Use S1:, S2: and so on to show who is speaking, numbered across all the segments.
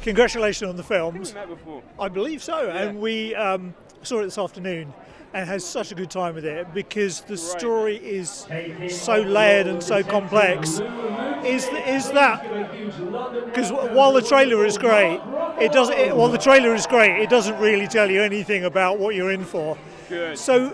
S1: congratulations on the film.
S2: We met before.
S1: I believe so,
S2: Yeah.
S1: and we saw it this afternoon and had such a good time with it because the story is so layered and so complex. Is that because while the trailer is great, it doesn't really tell you anything about what you're in for.
S2: Good.
S1: So,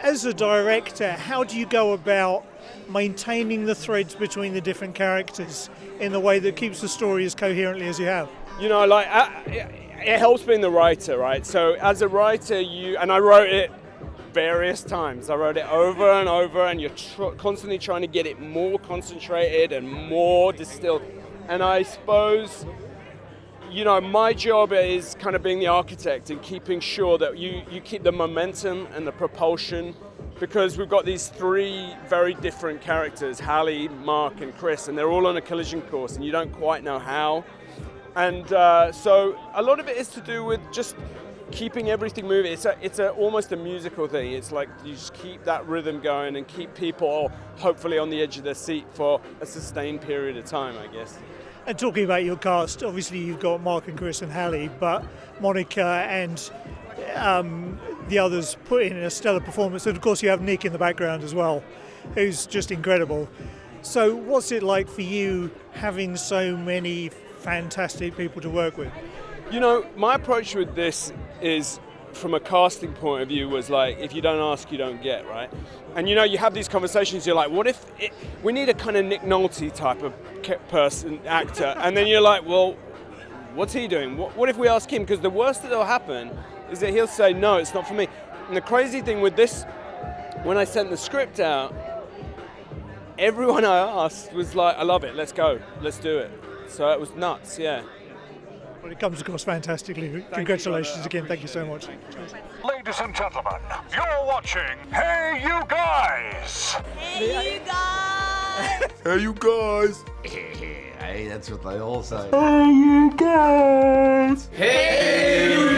S1: as a director, how do you go about maintaining the threads between the different characters in the way that keeps the story as coherently as you have?
S2: You know, like it helps being the writer, right? So as a writer, I wrote it various times. I wrote it over and over, and you're constantly trying to get it more concentrated and more distilled. And I suppose, you know, my job is kind of being the architect and keeping sure that you keep the momentum and the propulsion, because we've got these three very different characters, Halle, Mark, and Chris, and they're all on a collision course, and you don't quite know how. And so a lot of it is to do with just keeping everything moving. It's almost a musical thing. It's like you just keep that rhythm going and keep people hopefully on the edge of their seat for a sustained period of time, I guess.
S1: And talking about your cast, obviously you've got Mark and Chris and Halle, but Monica and the others put in a stellar performance. And of course you have Nick in the background as well, who's just incredible. So what's it like for you having so many fantastic people to work with?
S2: You know, my approach with this is, from a casting point of view, was like, if you don't ask, you don't get, right? And you know, you have these conversations, you're like, what if we need a kind of Nick Nolte type of actor, and then you're like, well, what's he doing? What if we ask him? Because the worst that'll happen is that he'll say, no, it's not for me. And the crazy thing with this, when I sent the script out, everyone I asked was like, I love it, let's go, let's do it. So it was nuts, yeah.
S1: Well, it comes across fantastically. Congratulations again. Thank you so much.
S3: Ladies and gentlemen, you're watching Hey You Guys!
S4: Hey, you guys!
S5: Hey, you guys!
S6: Hey, that's what they all say.
S5: Hey, you guys!
S6: Hey,